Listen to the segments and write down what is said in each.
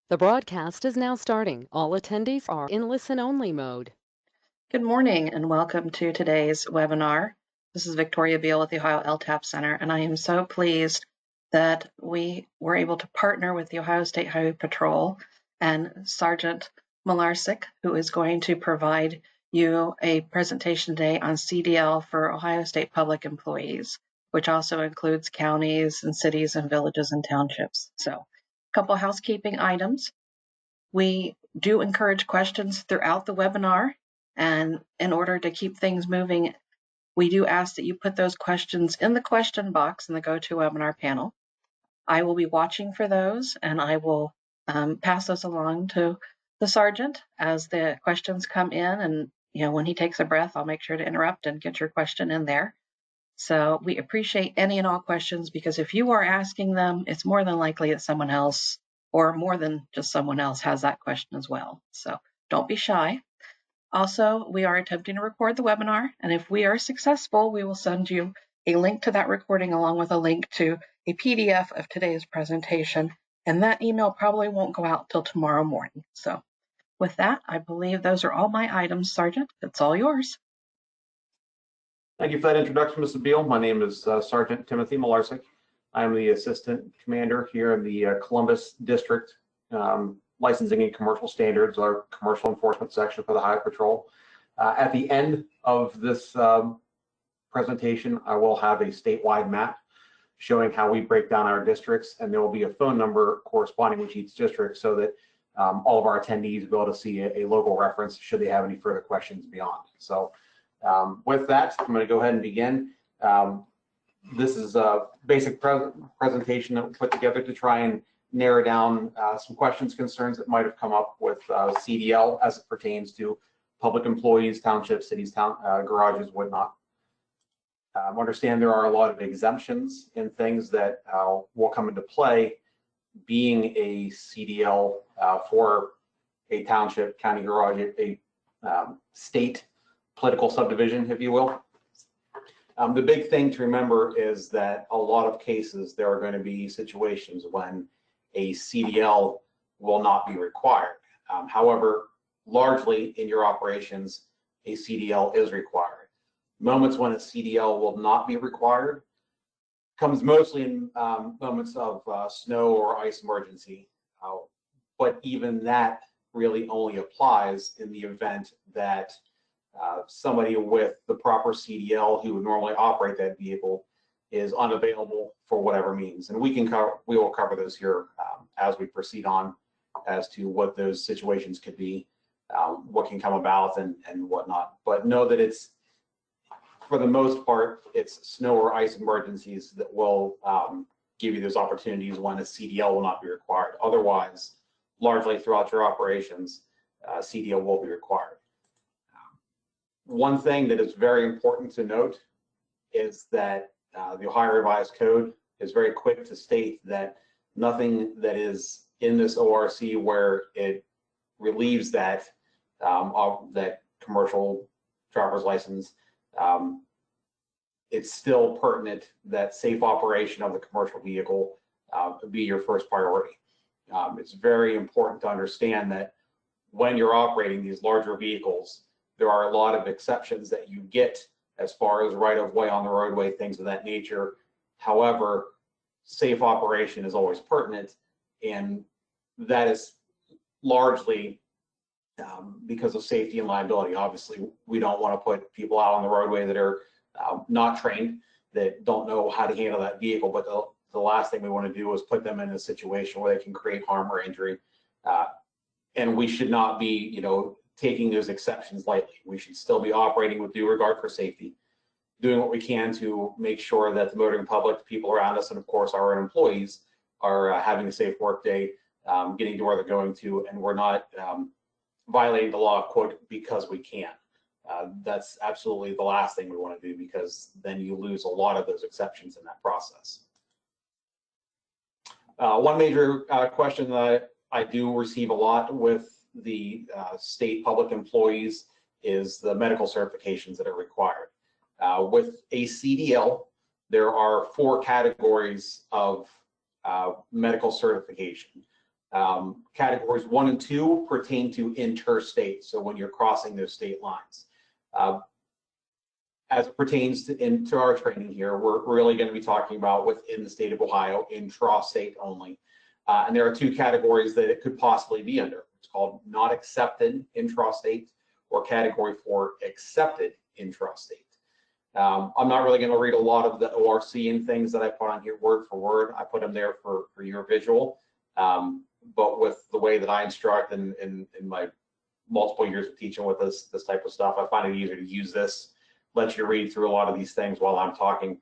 The broadcast is now starting. All attendees are in listen-only mode. Good morning and welcome to today's webinar. This is Victoria Beal with the Ohio LTAP Center, and I am so pleased that we were able to partner with the Ohio State Highway Patrol and Sergeant Malarsic, who is going to provide you a presentation today on CDL for Ohio State public employees, which also includes counties and cities and villages and townships. So, a couple housekeeping items. We do encourage questions throughout the webinar. And in order to keep things moving, we do ask that you put those questions in the question box in the GoToWebinar panel. I will be watching for those, and I will pass those along to the sergeant as the questions come in. And when he takes a breath, I'll make sure to interrupt and get your question in there. So we appreciate any and all questions, because if you are asking them, it's more than likely that someone else, or more than just someone else, has that question as well. So don't be shy. Also, we are attempting to record the webinar, and if we are successful, we will send you a link to that recording along with a link to a PDF of today's presentation, and that email probably won't go out till tomorrow morning. So with that, I believe those are all my items. Sergeant, it's all yours. Thank you for that introduction, Mrs. Beal. My name is Sergeant Timothy Malarsic. I'm the Assistant Commander here in the Columbus District Licensing and Commercial Standards, our commercial enforcement section for the Highway Patrol. At the end of this presentation, I will have a statewide map showing how we break down our districts, and there will be a phone number corresponding with each district so that all of our attendees will be able to see a local reference should they have any further questions beyond. So with that, I'm going to go ahead and begin. This is a basic presentation that we put together to try and narrow down some questions, concerns that might have come up with CDL as it pertains to public employees, townships, cities, garages, whatnot. Understand there are a lot of exemptions in things that will come into play being a CDL for a township, county garage, a state political subdivision, if you will. The big thing to remember is that a lot of cases there are going to be situations when a CDL will not be required. However, largely in your operations, a CDL is required. Moments when a CDL will not be required comes mostly in moments of snow or ice emergency. But even that really only applies in the event that somebody with the proper CDL who would normally operate that vehicle is unavailable for whatever means, and we will cover those here as we proceed on as to what those situations could be, what can come about, and whatnot. But know that it's, for the most part, it's snow or ice emergencies that will give you those opportunities when a CDL will not be required. Otherwise, largely throughout your operations, CDL will be required. One thing that is very important to note is that the Ohio Revised Code is very quick to state that nothing that is in this ORC where it relieves that that commercial driver's license, it's still pertinent that safe operation of the commercial vehicle be your first priority. It's very important to understand that when you're operating these larger vehicles, there are a lot of exceptions that you get as far as right-of-way on the roadway, things of that nature. However, safe operation is always pertinent, and that is largely because of safety and liability. Obviously, we don't want to put people out on the roadway that are not trained, that don't know how to handle that vehicle, but the last thing we want to do is put them in a situation where they can create harm or injury. And we should not be, taking those exceptions lightly. We should still be operating with due regard for safety, doing what we can to make sure that the motoring public, the people around us, and of course our own employees are having a safe work day, getting to where they're going to, and we're not violating the law, quote, because we can. That's absolutely the last thing we want to do, because then you lose a lot of those exceptions in that process. One major question that I do receive a lot with the state public employees is the medical certifications that are required. With a CDL, there are 4 categories of medical certification. Categories 1 and 2 pertain to interstate, so when you're crossing those state lines. As it pertains into our training here, we're really going to be talking about within the state of Ohio, intrastate only. And there are 2 categories that it could possibly be under. It's called not accepted intrastate or category 4 accepted intrastate. I'm not really going to read a lot of the ORC and things that I put on here word for word. I put them there for your visual. But with the way that I instruct and in my multiple years of teaching with this type of stuff, I find it easier to use this, let you read through a lot of these things while I'm talking.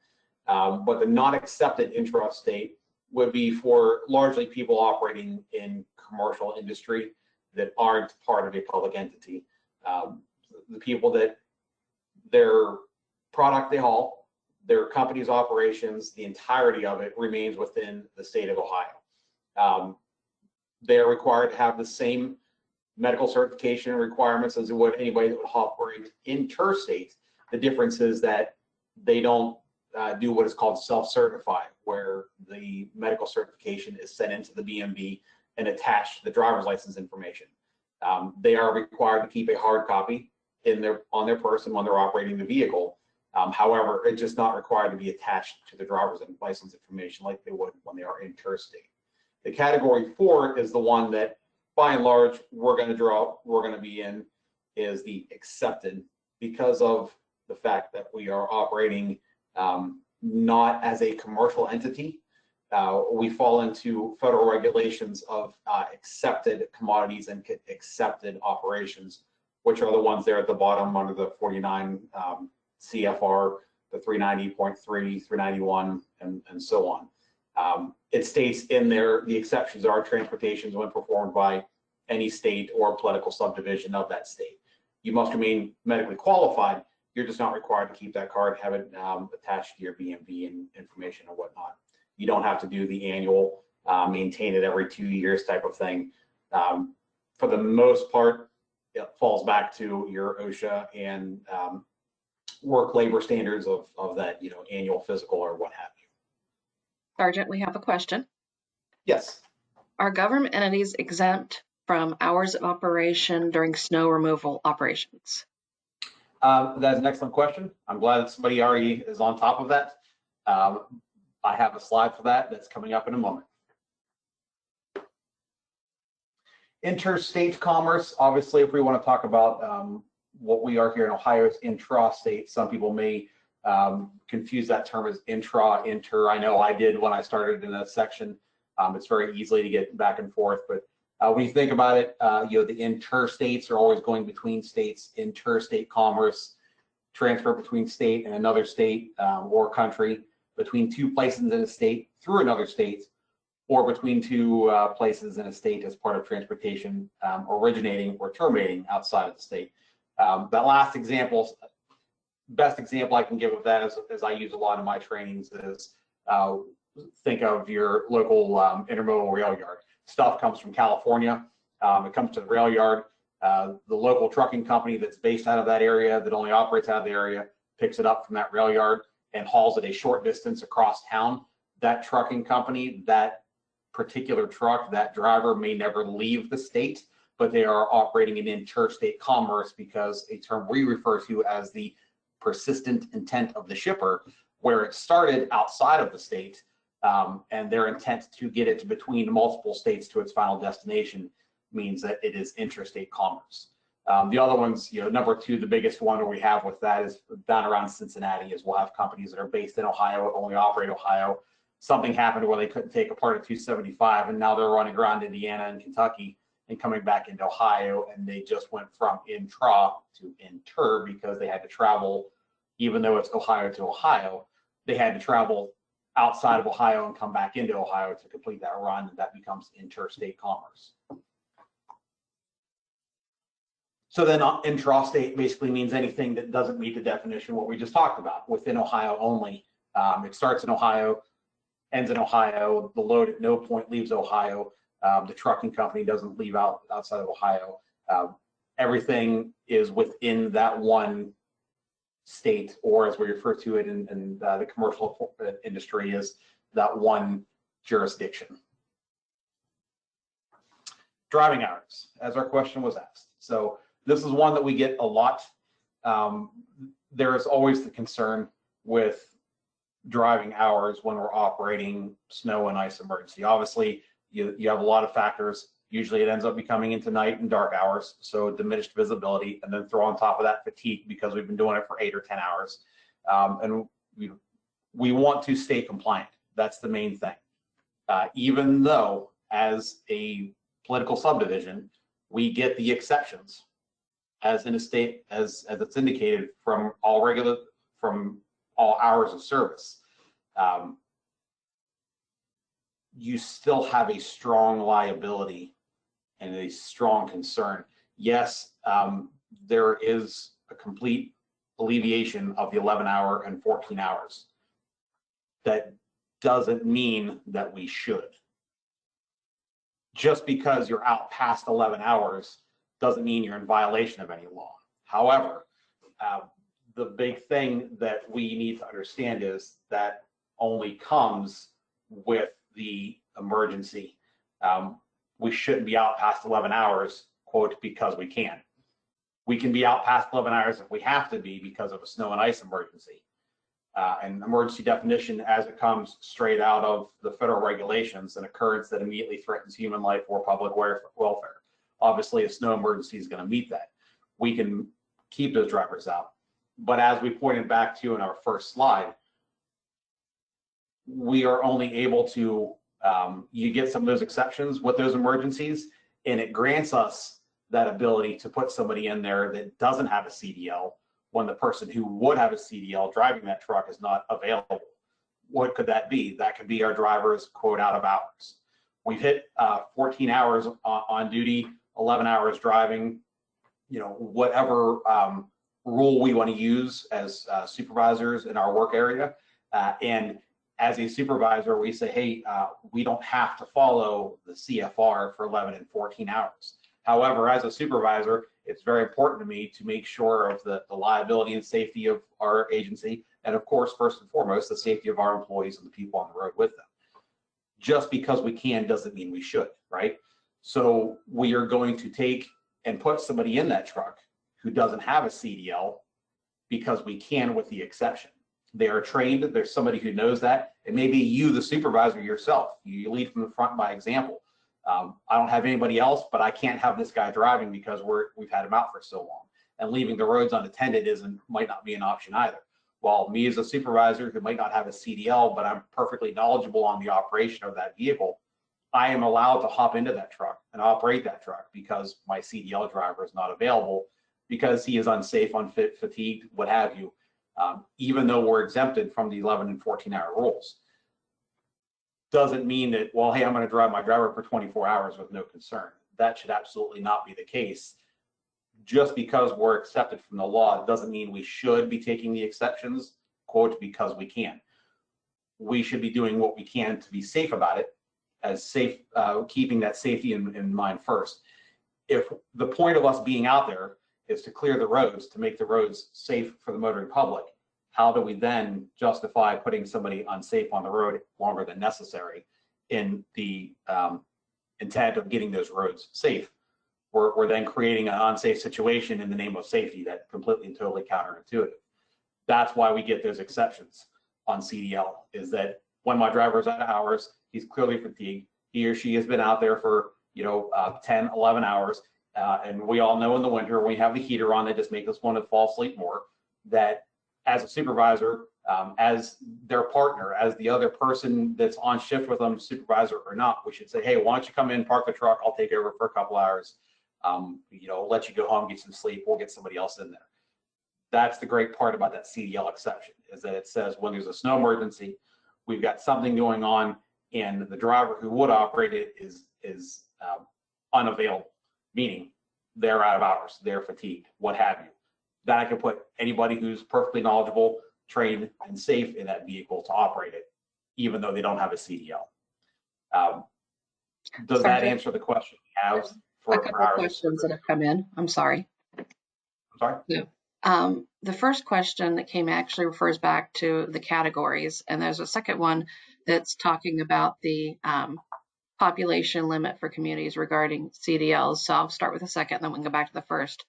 But the not accepted intrastate would be for largely people operating in commercial industry that aren't part of a public entity. The people that their product they haul, their company's operations, the entirety of it remains within the state of Ohio. They are required to have the same medical certification requirements as it would anybody that would operate interstate. The difference is that they don't do what is called self-certify, where the medical certification is sent into the BMV and attached to the driver's license information. They are required to keep a hard copy on their person when they're operating the vehicle. However, it's just not required to be attached to the driver's license information like they would when they are interstate. The category 4 is the one that, by and large, we're going to be in, is the accepted, because of the fact that we are operating not as a commercial entity. We fall into federal regulations of accepted commodities and accepted operations, which are the ones there at the bottom under the 49 CFR, the 390.3, 391, and so on. It states in there the exceptions are transportations when performed by any state or political subdivision of that state. You must remain medically qualified. You're just not required to keep that card, have it attached to your BMV and information and whatnot. You don't have to do the annual, maintain it every 2 years type of thing. For the most part, it falls back to your OSHA and work labor standards of that, annual physical or what have you. Sergeant, we have a question. Yes. Are government entities exempt from hours of operation during snow removal operations? That's an excellent question. I'm glad that somebody already is on top of that. I have a slide for that that's coming up in a moment. Interstate commerce, obviously, if we want to talk about what we are here in Ohio, is intrastate. Some people may confuse that term as inter. I know I did when I started in that section. It's very easily to get back and forth, but when you think about it, the interstates are always going between states. Interstate commerce, transfer between state and another state or country, between 2 places in a state through another state, or between 2 places in a state as part of transportation originating or terminating outside of the state. That last example, best example I can give of that as I use a lot in my trainings is think of your local intermodal rail yard. Stuff comes from California. It comes to the rail yard. The local trucking company that's based out of that area, that only operates out of the area, picks it up from that rail yard and hauls it a short distance across town. That trucking company, that particular truck, that driver may never leave the state, but they are operating in interstate commerce because a term we refer to as the persistent intent of the shipper, where it started outside of the state and their intent to get it between multiple states to its final destination means that it is interstate commerce. The other ones, number 2, the biggest one that we have with that is down around Cincinnati, is we'll have companies that are based in Ohio, only operate Ohio. Something happened where they couldn't take apart a 275, and now they're running around Indiana and Kentucky and coming back into Ohio, and they just went from intra to inter because they had to travel, even though it's Ohio to Ohio, they had to travel outside of Ohio and come back into Ohio to complete that run, and that becomes interstate commerce. So then intrastate basically means anything that doesn't meet the definition of what we just talked about, within Ohio only. It starts in Ohio, ends in Ohio, the load at no point leaves Ohio, the trucking company doesn't leave outside of Ohio. Everything is within that one state, or as we refer to it in the commercial industry, is that one jurisdiction. driving hours, as our question was asked. So this is one that we get a lot. There is always the concern with driving hours when we're operating snow and ice emergency. Obviously, you have a lot of factors. Usually it ends up becoming into night and dark hours, so diminished visibility, and then throw on top of that fatigue because we've been doing it for 8 or 10 hours. And we want to stay compliant. That's the main thing. Even though as a political subdivision, we get the exceptions as Interstate, as it's indicated from all hours of service. You still have a strong liability and a strong concern. Yes, there is a complete alleviation of the 11-hour and 14 hours. That doesn't mean that we should. Just because you're out past 11 hours doesn't mean you're in violation of any law. However, the big thing that we need to understand is that only comes with the emergency. We shouldn't be out past 11 hours, quote, because we can. We can be out past 11 hours if we have to be because of a snow and ice emergency. And emergency definition, as it comes straight out of the federal regulations, an occurrence that immediately threatens human life or public welfare. Obviously, a snow emergency is going to meet that. We can keep those drivers out. But as we pointed back to in our first slide, we are only able to, you get some of those exceptions with those emergencies, and it grants us that ability to put somebody in there that doesn't have a CDL when the person who would have a CDL driving that truck is not available. What could that be? That could be our drivers, quote, out of hours. We've hit 14 hours on duty, 11 hours driving, whatever rule we want to use as supervisors in our work area. And as a supervisor, we say, hey, we don't have to follow the CFR for 11 and 14 hours. However, as a supervisor, it's very important to me to make sure of the liability and safety of our agency. And of course, first and foremost, the safety of our employees and the people on the road with them. Just because we can doesn't mean we should, right? So we are going to take and put somebody in that truck who doesn't have a CDL because we can, with the exception. They are trained. There's somebody who knows that. It may be you, the supervisor yourself. You lead from the front by example. I don't have anybody else, but I can't have this guy driving because we've had him out for so long. And leaving the roads unattended might not be an option either. While me as a supervisor who might not have a CDL, but I'm perfectly knowledgeable on the operation of that vehicle, I am allowed to hop into that truck and operate that truck because my CDL driver is not available because he is unsafe, unfit, fatigued, what have you, even though we're exempted from the 11 and 14-hour rules. Doesn't mean that, well, hey, I'm going to drive my driver for 24 hours with no concern. That should absolutely not be the case. Just because we're accepted from the law doesn't mean we should be taking the exceptions, quote, because we can. We should be doing what we can to be safe about it, as safe, keeping that safety in mind first. If the point of us being out there is to clear the roads, to make the roads safe for the motoring public, how do we then justify putting somebody unsafe on the road longer than necessary in the intent of getting those roads safe? We're then creating an unsafe situation in the name of safety. That's completely and totally counterintuitive. That's why we get those exceptions on CDL, is that when my driver is out of hours, he's clearly fatigued. He or she has been out there for 10, 11 hours. And we all know in the winter, when we have the heater on, they just make us want to fall asleep more, that as a supervisor, as their partner, as the other person that's on shift with them, supervisor or not, we should say, hey, why don't you come in, park the truck, I'll take over for a couple hours, let you go home, get some sleep, we'll get somebody else in there. That's the great part about that CDL exception, is that it says when there's a snow emergency, we've got something going on, and the driver who would operate it is unavailable, meaning they're out of hours, they're fatigued, what have you. Then I can put anybody who's perfectly knowledgeable, trained, and safe in that vehicle to operate it, even though they don't have a CDL. Does that answer the question you have? A couple of questions that have come in. I'm sorry. I'm sorry? Yeah. The first question that came actually refers back to the categories, and there's a second one that's talking about the population limit for communities regarding CDLs? So I'll start with the second, then we can go back to the first.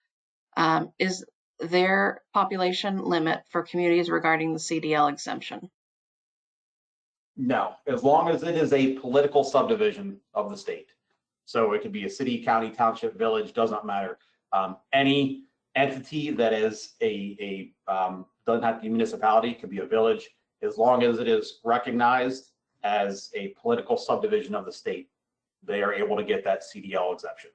Is there population limit for communities regarding the CDL exemption? No, as long as it is a political subdivision of the state. So it could be a city, county, township, village, doesn't matter. Any entity that is doesn't have to be a municipality, could be a village, as long as it is recognized as a political subdivision of the state, they are able to get that CDL exemption.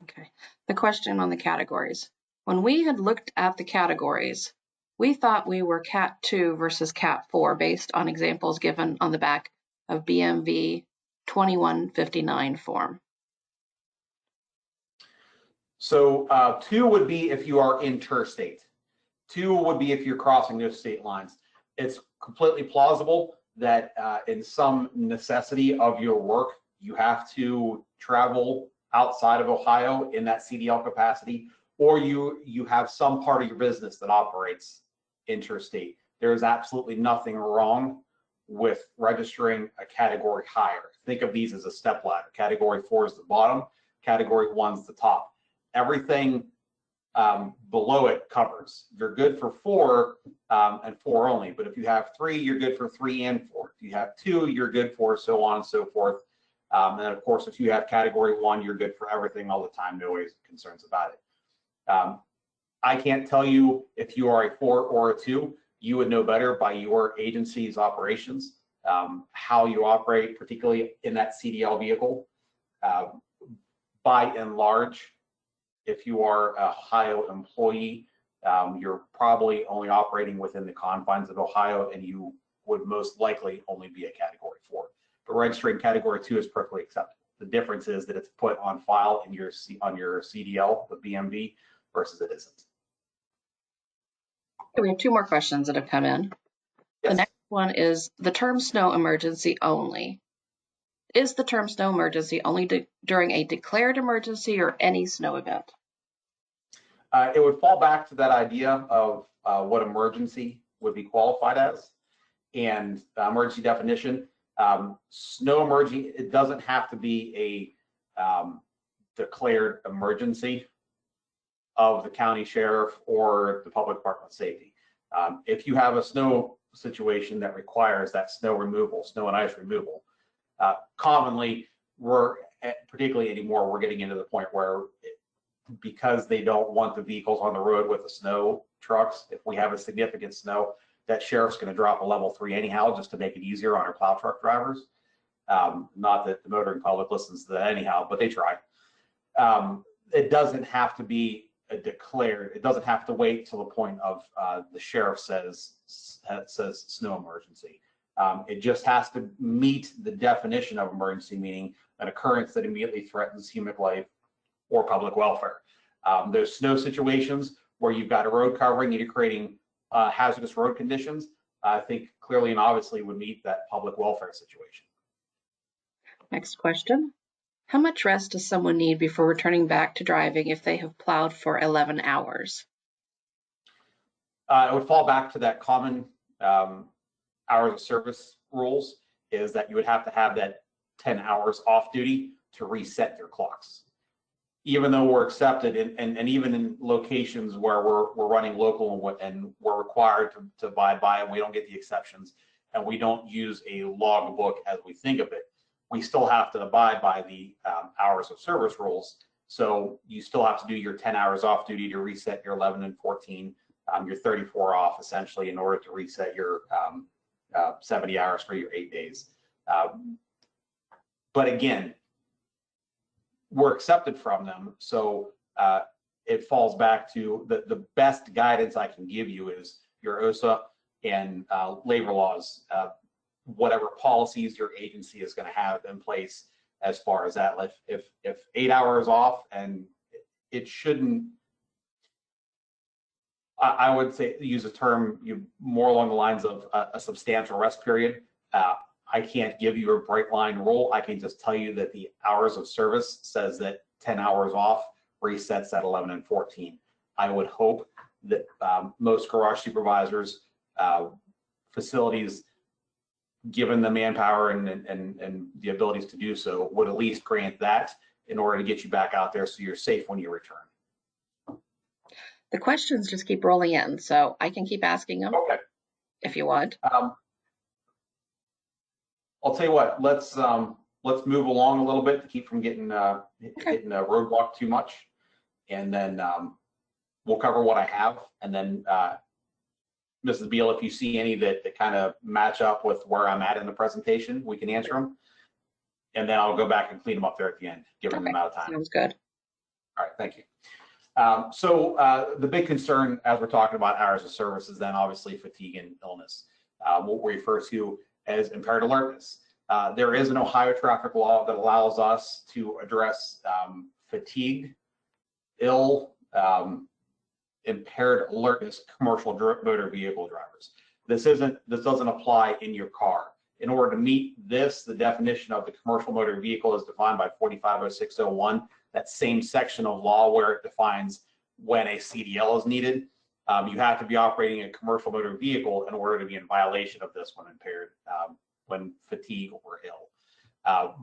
Okay. The question on the categories. When we had looked at the categories, we thought we were Cat 2 versus Cat 4 based on examples given on the back of BMV 2159 form. So 2 would be if you are interstate. 2 would be if you're crossing those state lines. It's completely plausible that in some necessity of your work, you have to travel outside of Ohio in that CDL capacity, or you have some part of your business that operates interstate. There is absolutely nothing wrong with registering a category higher. Think of these as a step ladder. Category 4 is the bottom, category 1 is the top. Everything below it covers. You're good for 4 and 4 only, but if you have 3, you're good for 3 and 4. If you have 2, you're good for so on and so forth. And then of course, if you have category 1, you're good for everything all the time, no worries, concerns about it. I can't tell you if you are a 4 or a 2. You would know better by your agency's operations, how you operate, particularly in that CDL vehicle. By and large, if you are a Ohio employee, you're probably only operating within the confines of Ohio, and you would most likely only be a category 4. But registering category 2 is perfectly acceptable. The difference is that it's put on file in your CDL, the BMV, versus it isn't. Okay, we have 2 more questions that have come in. Yes. The next one is the term snow emergency only. Is the term snow emergency only during a declared emergency or any snow event? It would fall back to that idea of what emergency would be qualified as, and emergency definition. Snow emergency, it doesn't have to be a declared emergency of the county sheriff or the public department of safety. If you have a snow situation that requires that snow removal, snow and ice removal, commonly particularly anymore, we're getting into the point where because they don't want the vehicles on the road with the snow trucks, if we have a significant snow, that sheriff's going to drop a level 3 anyhow, just to make it easier on our plow truck drivers. Not that the motoring public listens to that anyhow, but they try. It doesn't have to be declared. It doesn't have to wait till the point of the sheriff says snow emergency. It just has to meet the definition of emergency, meaning an occurrence that immediately threatens human life or public welfare. There's snow situations where you've got a road covering and you're creating hazardous road conditions. I think clearly and obviously would meet that public welfare situation. Next question. How much rest does someone need before returning back to driving if they have plowed for 11 hours? It would fall back to that common hours of service rules, is that you would have to have that 10 hours off duty to reset your clocks. Even though we're accepted and even in locations where we're running local and we're required to abide by it, we don't get the exceptions, and we don't use a log book as we think of it, we still have to abide by the hours of service rules. So you still have to do your 10 hours off duty to reset your 11 and 14, your 34 off essentially in order to reset your 70 hours for your 8 days. But again, we're accepted from them. So it falls back to the best guidance I can give you is your OSA and labor laws, whatever policies your agency is going to have in place as far as that. If 8 hours off, and it shouldn't, I would say use a term more along the lines of a substantial rest period. I can't give you a bright line rule. I can just tell you that the hours of service says that 10 hours off resets at 11 and 14. I would hope that most garage supervisors, facilities given the manpower and the abilities to do so, would at least grant that in order to get you back out there so you're safe when you return. The questions just keep rolling in, so I can keep asking them Okay. if you want. I'll tell you what, let's move along a little bit to keep from getting hitting a roadblock too much, and then we'll cover what I have, and then Mrs. Beal, if you see any that kind of match up with where I'm at in the presentation, we can answer them, and then I'll go back and clean them up there at the end, given the amount of time. Sounds good. All right, thank you. So the big concern as we're talking about hours of service is then obviously fatigue and illness, what we refer to as impaired alertness. There is an Ohio traffic law that allows us to address fatigue, impaired alertness commercial motor vehicle drivers. This doesn't apply in your car. In order to meet this, the definition of the commercial motor vehicle is defined by 450601, that same section of law where it defines when a CDL is needed. You have to be operating a commercial motor vehicle in order to be in violation of this when impaired, when fatigued or ill.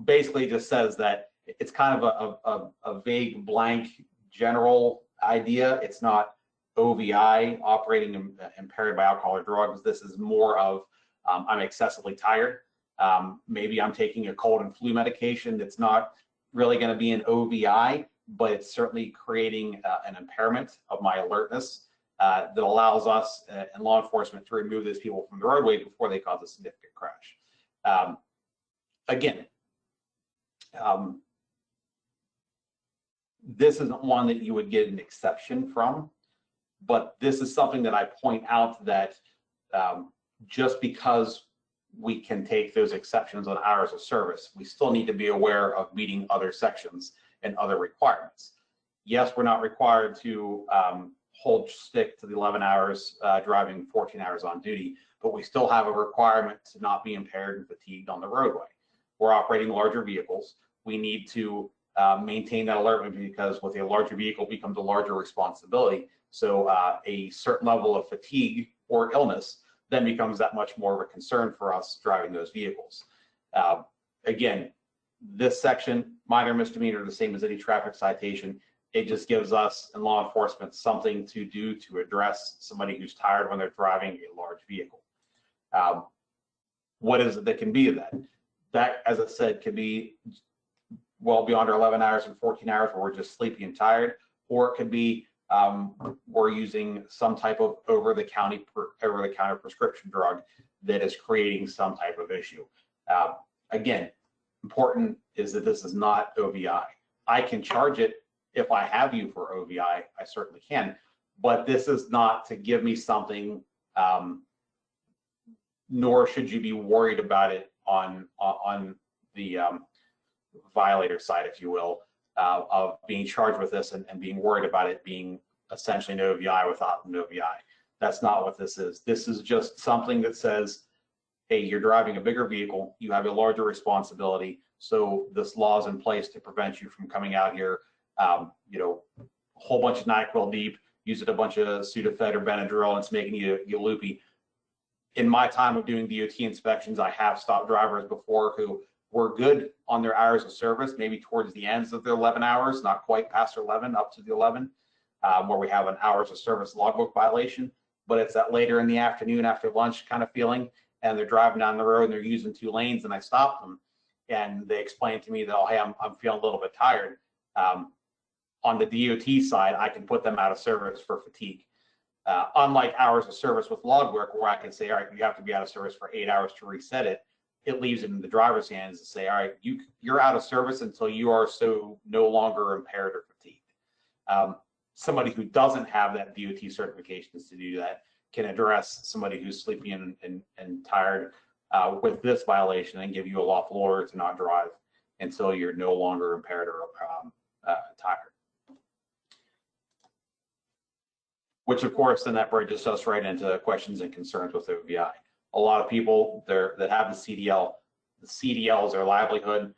Basically just says that it's kind of a vague, blank, general idea. It's not OVI, operating impaired by alcohol or drugs. This is more of I'm excessively tired. Maybe I'm taking a cold and flu medication that's not really going to be an OVI, but it's certainly creating an impairment of my alertness that allows us and law enforcement to remove these people from the roadway before they cause a significant crash. Again, this isn't one that you would get an exception from, but this is something that I point out that just because we can take those exceptions on hours of service, we still need to be aware of meeting other sections and other requirements. Yes, we're not required to stick to the 11 hours driving 14 hours on duty, but we still have a requirement to not be impaired and fatigued on the roadway. We're operating larger vehicles. We need to maintain that alertness because with a larger vehicle becomes a larger responsibility. So a certain level of fatigue or illness then becomes that much more of a concern for us driving those vehicles. Again, this section, minor misdemeanor, the same as any traffic citation. It just gives us and law enforcement something to do to address somebody who's tired when they're driving a large vehicle. What is it that can be that? That, as I said, can be well beyond our 11 hours and 14 hours where we're just sleepy and tired, or it could be we're using some type of over-the-counter prescription drug that is creating some type of issue. Again, important is that this is not OVI. I can charge it if I have you for OVI, I certainly can, but this is not to give me something, nor should you be worried about it on the violator side, if you will, of being charged with this and being worried about it being essentially an OVI without an OVI. That's not what this is. This is just something that says, hey, you're driving a bigger vehicle, you have a larger responsibility, so this law is in place to prevent you from coming out here, a whole bunch of NyQuil deep, using a bunch of Sudafed or Benadryl, and it's making you loopy. In my time of doing DOT inspections, I have stopped drivers before who were good on their hours of service, maybe towards the ends of their 11 hours, not quite past 11, up to the 11, where we have an hours of service logbook violation, but it's that later in the afternoon after lunch kind of feeling, and they're driving down the road and they're using 2 lanes, and I stopped them and they explained to me that, oh, hey, I'm feeling a little bit tired. On the DOT side, I can put them out of service for fatigue. Unlike hours of service with logwork, where I can say, all right, you have to be out of service for 8 hours to reset it, it leaves it in the driver's hands to say, all right, you're out of service until you are so no longer impaired or fatigued. Somebody who doesn't have that DOT certifications to do that can address somebody who's sleepy and tired with this violation and give you a lawful order to not drive until you're no longer impaired or tired. Which, of course, then that bridges us right into questions and concerns with OVI. A lot of people there that have the CDL is their livelihood.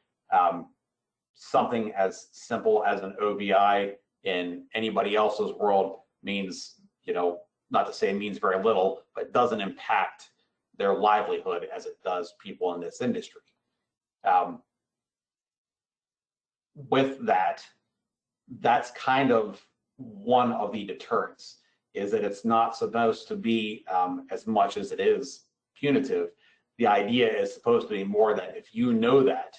Something as simple as an OVI in anybody else's world means, not to say it means very little, but doesn't impact their livelihood as it does people in this industry. With that, that's kind of one of the deterrents, is that it's not supposed to be as much as it is punitive. The idea is supposed to be more that if you know that,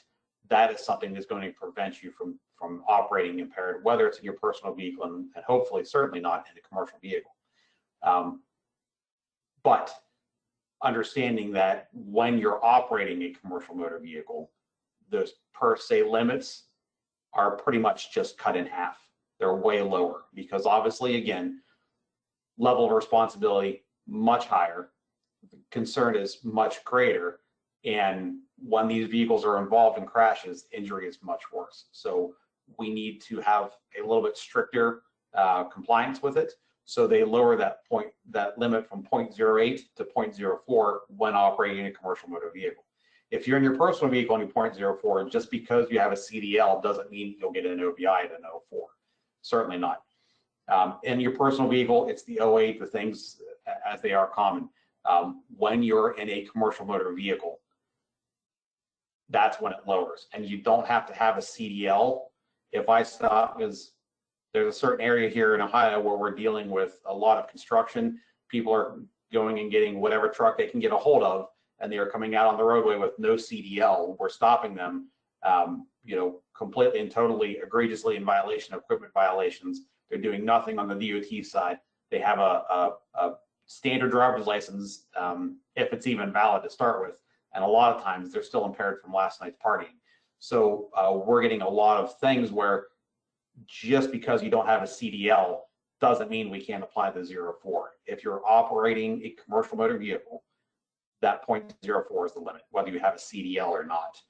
that is something that's going to prevent you from operating impaired, whether it's in your personal vehicle and hopefully certainly not in a commercial vehicle. But understanding that when you're operating a commercial motor vehicle, those per se limits are pretty much just cut in half. They're way lower because obviously, again, level of responsibility much higher, the concern is much greater, and when these vehicles are involved in crashes, injury is much worse. So we need to have a little bit stricter compliance with it. So they lower that limit from 0.08 to 0.04 when operating a commercial motor vehicle. If you're in your personal vehicle and you're 0.04, just because you have a CDL doesn't mean you'll get an OVI at an 04. Certainly not. In your personal vehicle, it's the 08, the things as they are common. When you're in a commercial motor vehicle, that's when it lowers. And you don't have to have a CDL. If I stop, because there's a certain area here in Ohio where we're dealing with a lot of construction, people are going and getting whatever truck they can get a hold of, and they are coming out on the roadway with no CDL. We're stopping them, completely and totally egregiously in violation of equipment violations. They're doing nothing on the DOT side. They have a standard driver's license, if it's even valid to start with. And a lot of times they're still impaired from last night's partying. So we're getting a lot of things where just because you don't have a CDL doesn't mean we can't apply the 04. If you're operating a commercial motor vehicle, that 0.04 is the limit, whether you have a CDL or not.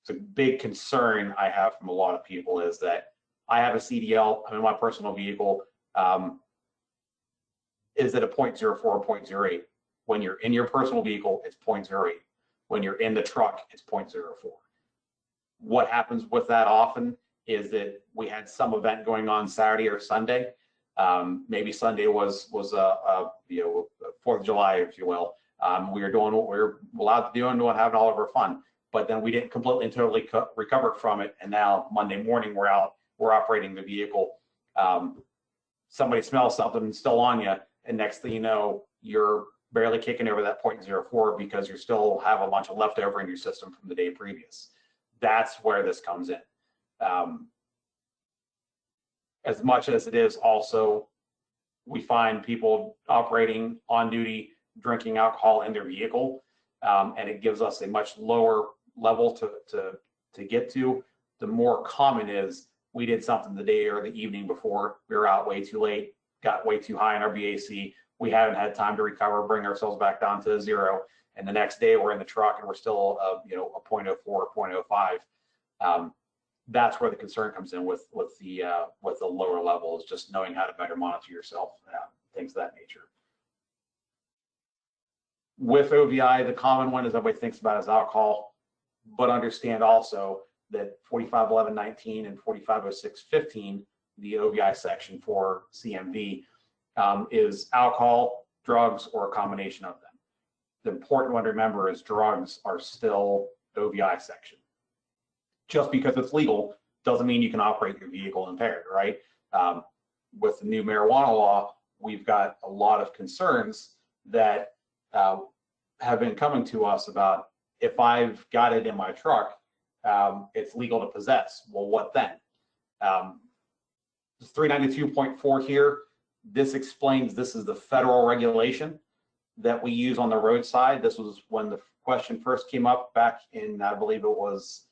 It's a big concern I have from a lot of people is that I have a CDL, I'm in my personal vehicle. Is it a 0.04 or 0.08? When you're in your personal vehicle, it's 0.08. When you're in the truck, it's 0.04. What happens with that often is that we had some event going on Saturday or Sunday. Maybe Sunday was a 4th of July, if you will. We were doing what we were allowed to do and having all of our fun. But then we didn't completely and totally recover from it. And now Monday morning we're out, we're operating the vehicle. Somebody smells something still on you, and next thing you know, you're barely kicking over that 0.04 because you still have a bunch of leftover in your system from the day previous. That's where this comes in. As much as it is also, we find people operating on duty, drinking alcohol in their vehicle, and it gives us a much lower level to get to. The more common is we did something the day or the evening before, we were out way too late, got way too high in our BAC, we haven't had time to recover, bring ourselves back down to 0, and the next day we're in the truck and we're still a 0.04 or 0.05. That's where the concern comes in with the lower levels, just knowing how to better monitor yourself, things of that nature. With OVI, the common one is everybody thinks about is alcohol, but understand also that 451119 and 450615, the OVI section for CMV, is alcohol, drugs, or a combination of them. The important one to remember is drugs are still OVI section. Just because it's legal doesn't mean you can operate your vehicle impaired, right? With the new marijuana law, we've got a lot of concerns that have been coming to us about, if I've got it in my truck, it's legal to possess. Well, what then? 392.4 here, this explains this is the federal regulation that we use on the roadside. This was when the question first came up back in, I believe it was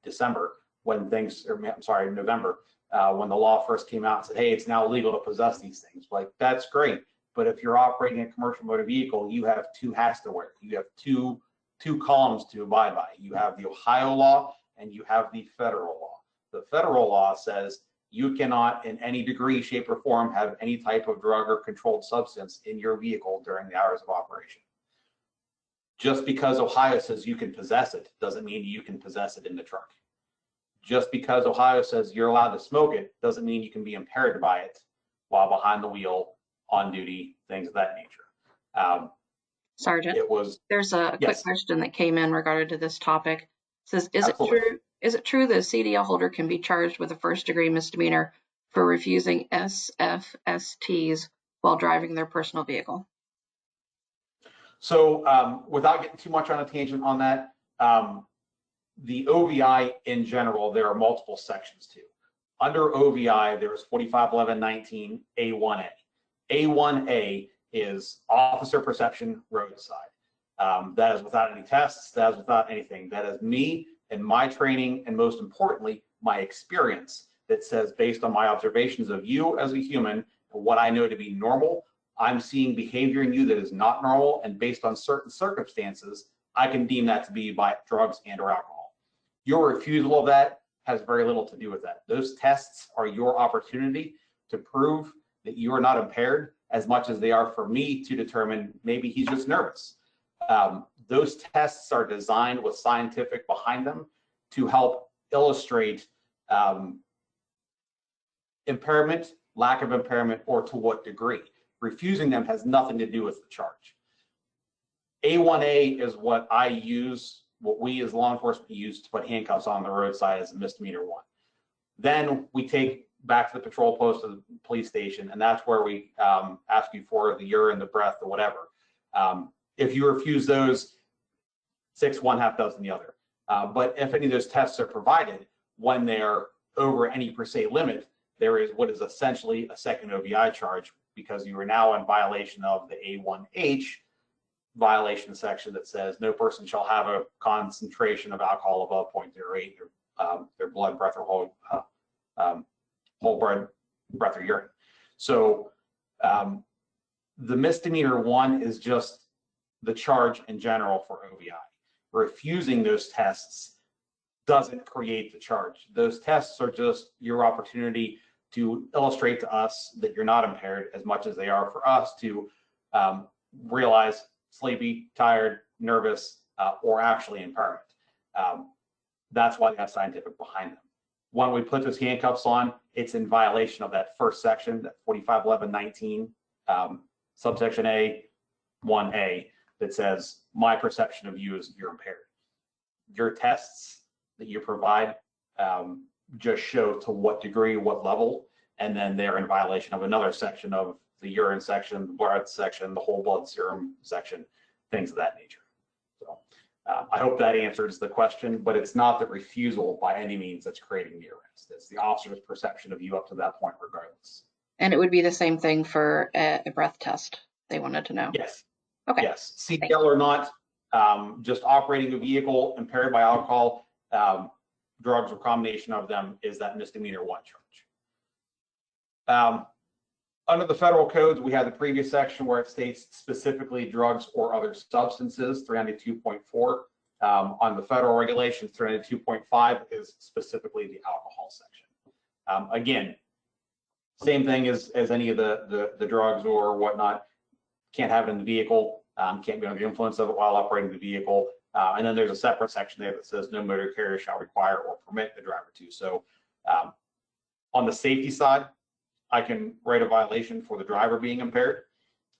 December, when things, or I'm sorry, November, when the law first came out and said, hey, it's now legal to possess these things. Like, that's great. But if you're operating a commercial motor vehicle, you have two hats to wear. You have two columns to abide by. You have the Ohio law and you have the federal law. The federal law says you cannot in any degree, shape, or form have any type of drug or controlled substance in your vehicle during the hours of operation. Just because Ohio says you can possess it doesn't mean you can possess it in the truck. Just because Ohio says you're allowed to smoke it doesn't mean you can be impaired by it while behind the wheel, on duty, things of that nature. Sergeant, It was, there's a quick yes, question that came in regarding to this topic. It says, absolutely. is it true that a CDL holder can be charged with a first-degree misdemeanor for refusing SFSTs while driving their personal vehicle? So without getting too much on a tangent on that, the OVI in general, there are multiple sections too. Under OVI, there's 451119 A1A. A1A is officer perception roadside. That is without any tests, that is without anything. That is me and my training, and most importantly, my experience that says, based on my observations of you as a human and what I know to be normal, I'm seeing behavior in you that is not normal, and based on certain circumstances, I can deem that to be by drugs and or alcohol. Your refusal of that has very little to do with that. Those tests are your opportunity to prove that you are not impaired as much as they are for me to determine maybe he's just nervous. Those tests are designed with scientific behind them to help illustrate impairment, lack of impairment, or to what degree. Refusing them has nothing to do with the charge. A1A is what I use, what we as law enforcement use to put handcuffs on the roadside as a misdemeanor 1. Then we take back to the patrol post of the police station, and that's where we ask you for the urine, the breath, or whatever. If you refuse those, 6, 1, half dozen the other. But if any of those tests are provided, when they're over any per se limit, there is what is essentially a second OVI charge, because you are now in violation of the A1H violation section that says no person shall have a concentration of alcohol above 0.08 or their blood, breath, or whole breath or urine. So the misdemeanor 1 is just the charge in general for OVI. Refusing those tests doesn't create the charge. Those tests are just your opportunity to illustrate to us that you're not impaired as much as they are for us to realize sleepy, tired, nervous, or actually impairment. That's why they have scientific behind them. When we put those handcuffs on, it's in violation of that first section, that 451119, subsection A, 1A, that says my perception of you is you're impaired. Your tests that you provide just show to what degree, what level, and then they're in violation of another section of the urine section, the blood section, the whole blood serum section, things of that nature. So I hope that answers the question, but it's not the refusal by any means that's creating the arrest. It's the officer's perception of you up to that point regardless. And it would be the same thing for a breath test. They wanted to know. Yes. Okay. Yes. CDL or not, just operating a vehicle impaired by alcohol, drugs, or combination of them is that misdemeanor 1 charge. Under the federal codes, we have the previous section where it states specifically drugs or other substances, 392.4. On the federal regulations, 392.5 is specifically the alcohol section. Again, same thing as any of the drugs or whatnot. Can't have it in the vehicle, can't be under the influence of it while operating the vehicle. And then there's a separate section there that says no motor carrier shall require or permit the driver to. So on the safety side, I can write a violation for the driver being impaired.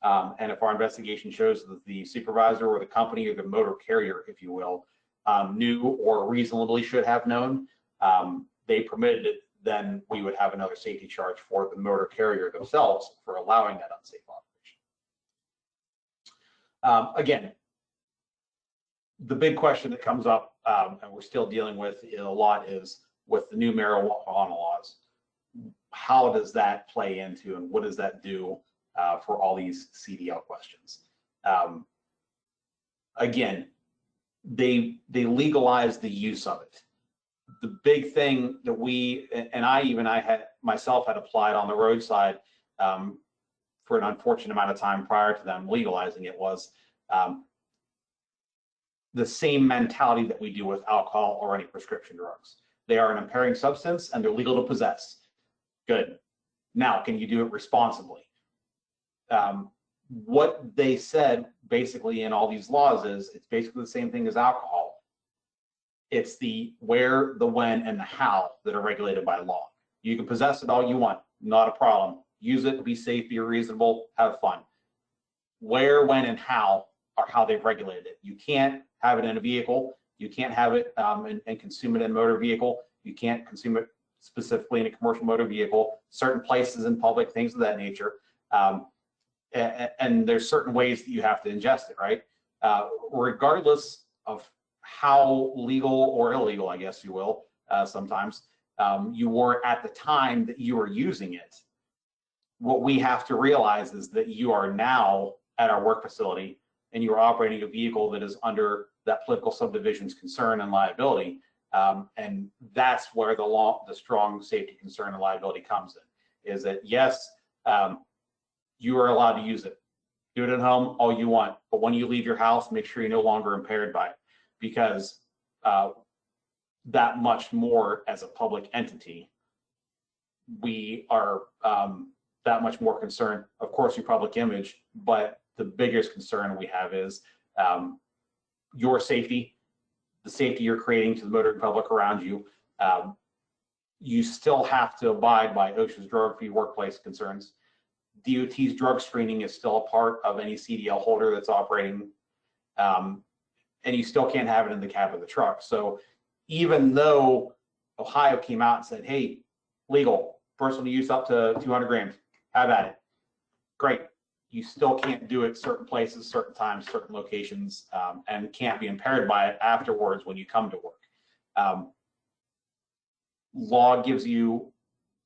And if our investigation shows that the supervisor or the company or the motor carrier, if you will, knew or reasonably should have known, they permitted it, then we would have another safety charge for the motor carrier themselves for allowing that unsafe operation. Again, the big question that comes up, and we're still dealing with a lot, is with the new marijuana laws. How does that play into, and what does that do for all these CDL questions? Again, they legalize the use of it. The big thing that I had myself had applied on the roadside for an unfortunate amount of time prior to them legalizing it was the same mentality that we do with alcohol or any prescription drugs. They are an impairing substance and they're legal to possess. Good. Now, can you do it responsibly? What they said basically in all these laws is it's basically the same thing as alcohol. It's the where, the when, and the how that are regulated by law. You can possess it all you want, not a problem. Use it, be safe, be reasonable, have fun. Where, when, and how are how they've regulated it. You can't have it in a vehicle. You can't have it and consume it in a motor vehicle. You can't consume it specifically in a commercial motor vehicle, certain places in public, things of that nature. And there's certain ways that you have to ingest it, right? Regardless of how legal or illegal, I guess you will, sometimes you were at the time that you were using it. What we have to realize is that you are now at our work facility and you are operating a vehicle that is under that political subdivision's concern and liability. And that's where the strong safety concern and liability comes in, is that yes, you are allowed to use it. Do it at home all you want, but when you leave your house, make sure you're no longer impaired by it, because that much more as a public entity, we are that much more concerned, of course, your public image, but the biggest concern we have is your safety, the safety you're creating to the motoring public around you. You still have to abide by OSHA's drug-free workplace concerns. DOT's drug screening is still a part of any CDL holder that's operating, and you still can't have it in the cab of the truck. So even though Ohio came out and said, hey, legal, personal use up to 200 grams, have at it. Great. You still can't do it certain places, certain times, certain locations, and can't be impaired by it afterwards when you come to work. Law gives you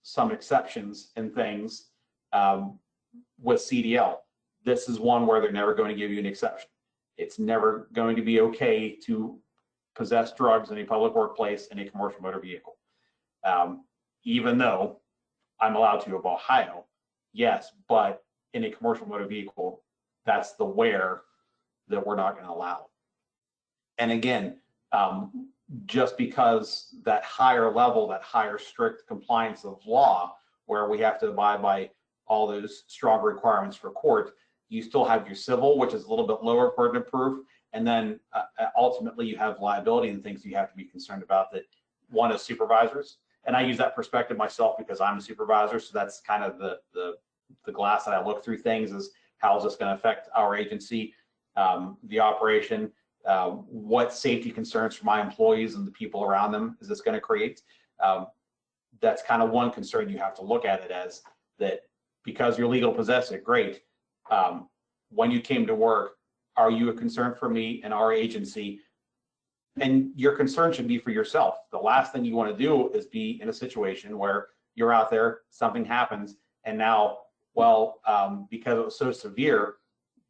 some exceptions and things with CDL. This is one where they're never going to give you an exception. It's never going to be okay to possess drugs in a public workplace in a commercial motor vehicle. Even though I'm allowed to of Ohio, yes, but in a commercial motor vehicle, that's the where that we're not going to allow. And again, just because that higher level, that higher strict compliance of law, where we have to abide by all those strong requirements for court, you still have your civil, which is a little bit lower burden of proof. And then ultimately you have liability and things you have to be concerned about, that one is supervisors. And I use that perspective myself because I'm a supervisor. So that's kind of the glass that I look through things, is how is this going to affect our agency, the operation, what safety concerns for my employees and the people around them is this going to create. That's kind of one concern you have to look at it as, that because you're legal to possess it, great. When you came to work, are you a concern for me and our agency? And your concern should be for yourself. The last thing you want to do is be in a situation where you're out there, something happens, and now, well, because it was so severe,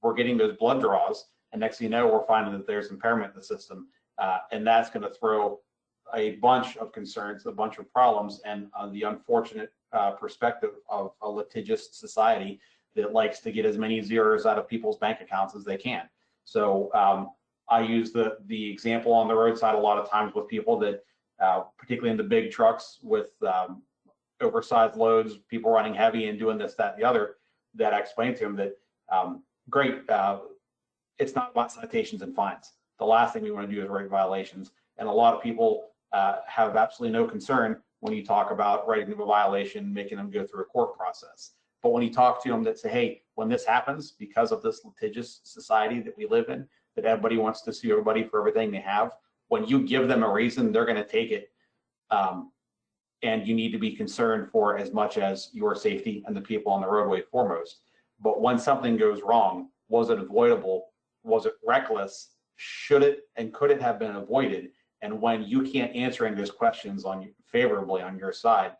we're getting those blood draws, and next thing you know, we're finding that there's impairment in the system, and that's going to throw a bunch of concerns, a bunch of problems, and the unfortunate perspective of a litigious society that likes to get as many zeros out of people's bank accounts as they can. So I use the example on the roadside a lot of times with people that, particularly in the big trucks with oversized loads, people running heavy and doing this, that, and the other, that I explain to them that, great, it's not about citations and fines. The last thing we want to do is write violations. And a lot of people have absolutely no concern when you talk about writing them a violation, making them go through a court process. But when you talk to them that say, hey, when this happens, because of this litigious society that we live in, that everybody wants to sue everybody for everything they have, when you give them a reason, they're going to take it. And you need to be concerned for as much as your safety and the people on the roadway foremost. But when something goes wrong, was it avoidable? Was it reckless? Should it and could it have been avoided? And when you can't answering those questions favorably on your side,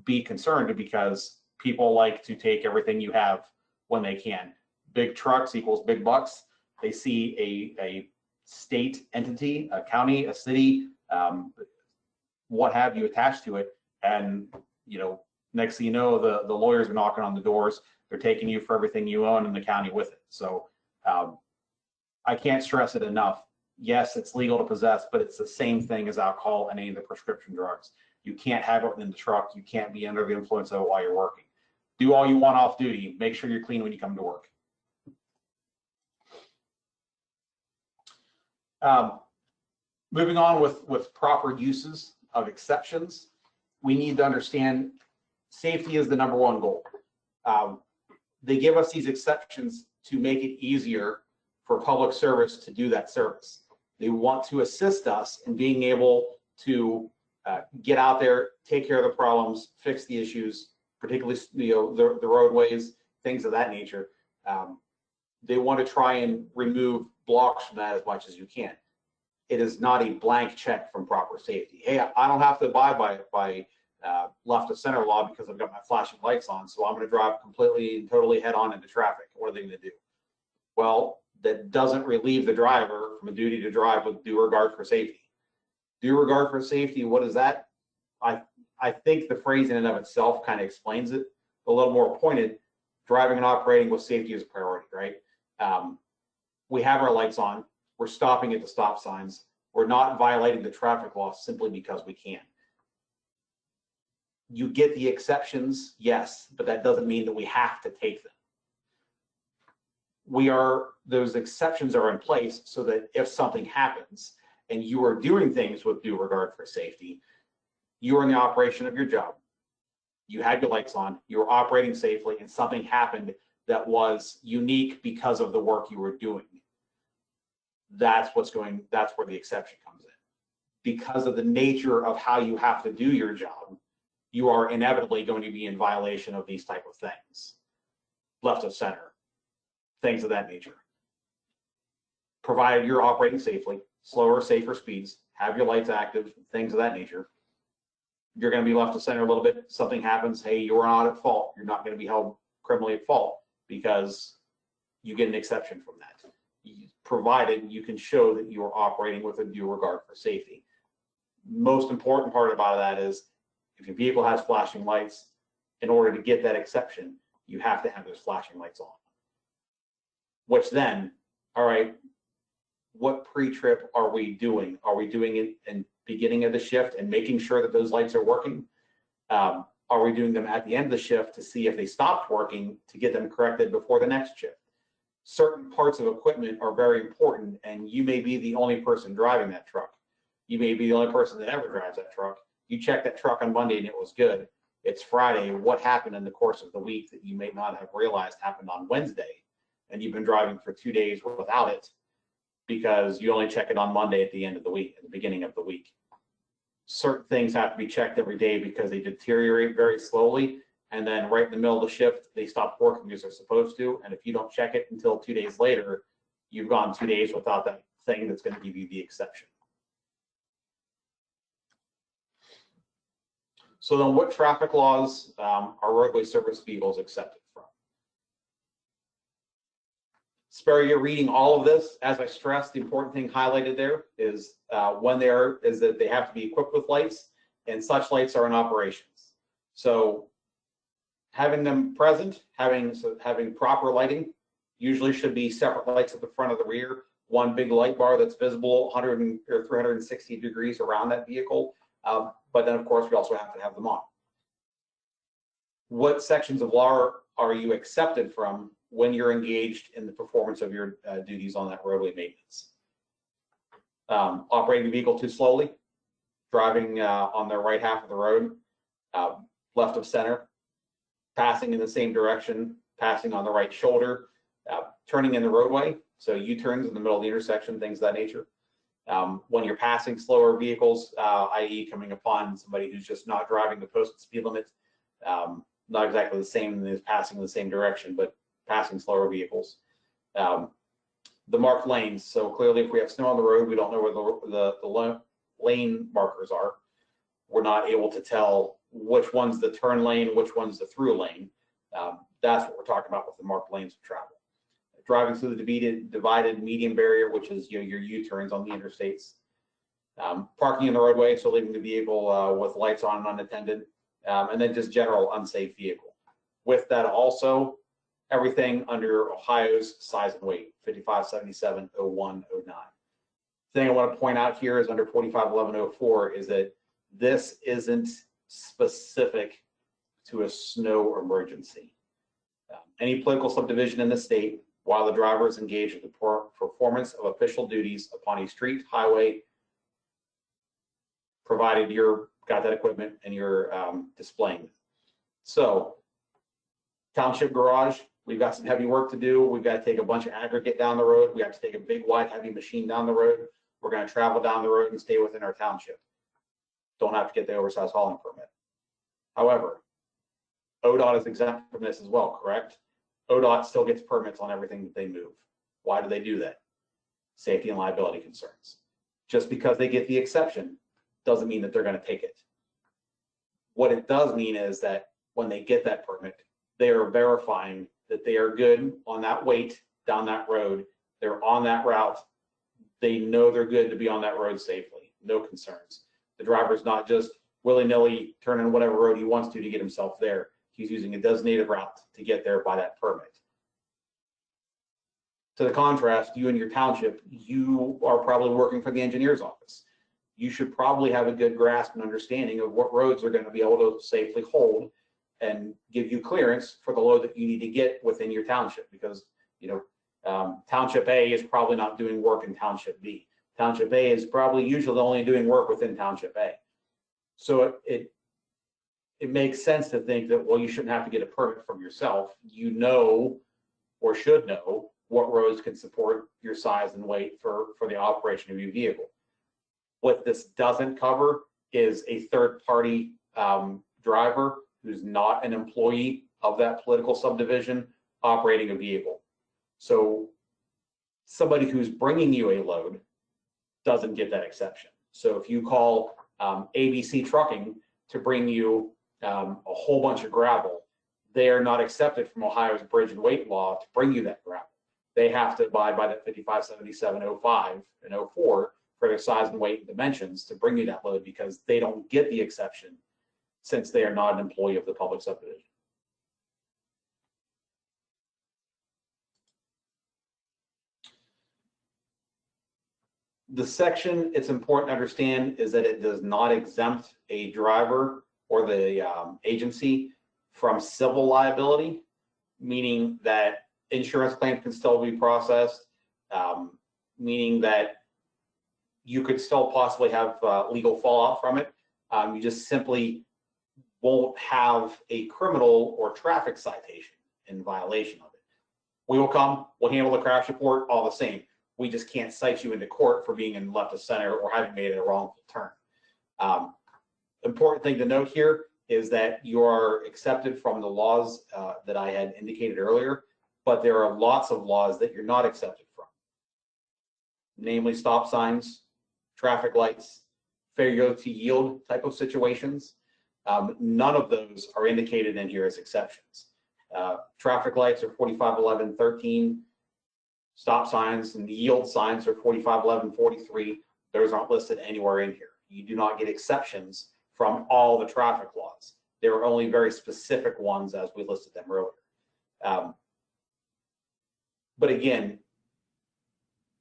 be concerned, because people like to take everything you have when they can. Big trucks equals big bucks. They see a state entity, a county, a city, what have you attached to it, and next thing you know, the lawyers are knocking on the doors. They're taking you for everything you own in the county with it. So I can't stress it enough. Yes, it's legal to possess, but it's the same thing as alcohol and any of the prescription drugs. You can't have it in the truck. You can't be under the influence of it while you're working. Do all you want off duty. Make sure you're clean when you come to work. Moving on with proper uses of exceptions, we need to understand safety is the #1 goal. They give us these exceptions to make it easier for public service to do that service. They want to assist us in being able to get out there, take care of the problems, fix the issues, particularly the roadways, things of that nature. They want to try and remove blocks from that as much as you can. It is not a blank check from proper safety. Hey, I don't have to abide by left of center law because I've got my flashing lights on, so I'm going to drive completely and totally head on into traffic. What are they going to do? Well, that doesn't relieve the driver from a duty to drive with due regard for safety. Due regard for safety, what is that? I think the phrase in and of itself kind of explains it. A little more pointed, driving and operating with safety is a priority, right? We have our lights on. We're stopping at the stop signs. We're not violating the traffic law simply because we can. You get the exceptions, yes, but that doesn't mean that we have to take them. Those exceptions are in place so that if something happens and you are doing things with due regard for safety, you are in the operation of your job. You had your lights on, you were operating safely, and something happened that was unique because of the work you were doing. That's where the exception comes in. Because of the nature of how you have to do your job, you are inevitably going to be in violation of these type of things. Left of center, things of that nature. Provided you're operating safely, slower, safer speeds, have your lights active, things of that nature, you're going to be left of center a little bit. Something happens, hey, you're not at fault. You're not going to be held criminally at fault because you get an exception from that, provided you can show that you are operating with a due regard for safety. Most important part about that is if your vehicle has flashing lights, in order to get that exception, you have to have those flashing lights on. Which then, all right, what pre-trip are we doing? Are we doing it in beginning of the shift and making sure that those lights are working? Are we doing them at the end of the shift to see if they stopped working to get them corrected before the next shift? Certain parts of equipment are very important, and you may be the only person driving that truck. You may be the only person that ever drives that truck. You check that truck on Monday and it was good. It's Friday. What happened in the course of the week that you may not have realized happened on Wednesday, and you've been driving for 2 days without it because you only check it on Monday at the end of the week, at the beginning of the week. Certain things have to be checked every day because they deteriorate very slowly, and then right in the middle of the shift, they stop working as they're supposed to, and if you don't check it until 2 days later, you've gone 2 days without that thing that's going to give you the exception. So then what traffic laws are roadway service vehicles accepted from? Spare you reading all of this. As I stressed, the important thing highlighted there is that they have to be equipped with lights, and such lights are in operations. So having them present, having proper lighting, usually should be separate lights at the front of the rear, one big light bar that's visible 100 or 360 degrees around that vehicle. But then, of course, we also have to have them on. What sections of law are you accepted from when you're engaged in the performance of your duties on that roadway maintenance? Operating the vehicle too slowly, driving on the right half of the road, left of center, passing in the same direction, passing on the right shoulder, turning in the roadway, so U-turns in the middle of the intersection, things of that nature. When you're passing slower vehicles, i.e. coming upon somebody who's just not driving the posted speed limit, not exactly the same as passing in the same direction, but passing slower vehicles. The marked lanes, so clearly if we have snow on the road, we don't know where the lane markers are. We're not able to tell which one's the turn lane, which one's the through lane. That's what we're talking about with the marked lanes of travel. Driving through the divided median barrier, which is your U-turns on the interstates. Parking in the roadway, so leaving the vehicle with lights on and unattended, and then just general unsafe vehicle. With that also, everything under Ohio's size and weight, 5577, 01, 09. The thing I want to point out here is under 451104 is that this isn't specific to a snow emergency. Any political subdivision in the state, while the driver is engaged in the performance of official duties upon a street, highway, provided you've got that equipment and you're displaying it. So, township garage, We've got some heavy work to do. We've got to take a bunch of aggregate down the road. We have to take a big, wide, heavy machine down the road. We're going to travel down the road and stay within our township. Don't have to get the oversized hauling permit. However, ODOT is exempt from this as well, correct? ODOT still gets permits on everything that they move. Why do they do that? Safety and liability concerns. Just because they get the exception doesn't mean that they're going to take it. What it does mean is that when they get that permit, they are verifying that they are good on that weight down that road. They're on that route. They know they're good to be on that road safely. No concerns. The driver's not just willy-nilly turning whatever road he wants to get himself there. He's using a designated route to get there by that permit. To the contrast, you and your township, you are probably working for the engineer's office. You should probably have a good grasp and understanding of what roads are going to be able to safely hold and give you clearance for the load that you need to get within your township, because Township A is probably not doing work in Township B. Township A is probably usually only doing work within Township A. So it makes sense to think that, well, you shouldn't have to get a permit from yourself. You know, or should know, what roads can support your size and weight for the operation of your vehicle. What this doesn't cover is a third-party driver who's not an employee of that political subdivision operating a vehicle. So somebody who's bringing you a load doesn't get that exception. So if you call ABC Trucking to bring you a whole bunch of gravel, they are not accepted from Ohio's bridge and weight law to bring you that gravel. They have to abide by that 557705 and 04 for their size and weight and dimensions to bring you that load, because they don't get the exception since they are not an employee of the public subdivision. The section it's important to understand is that it does not exempt a driver or the agency from civil liability, meaning that insurance claims can still be processed, meaning that you could still possibly have legal fallout from it. You just simply won't have a criminal or traffic citation in violation of it. We will come, we'll handle the crash report all the same. We just can't cite you into court for being in left of center or having made a wrongful turn. Important thing to note here is that you are accepted from the laws that I had indicated earlier, but there are lots of laws that you're not accepted from, namely stop signs, traffic lights, failure to yield type of situations. None of those are indicated in here as exceptions. Traffic lights are 4511, 13. Stop signs and yield signs are 4511, 43. Those aren't listed anywhere in here. You do not get exceptions from all the traffic laws. There are only very specific ones as we listed them earlier. But again,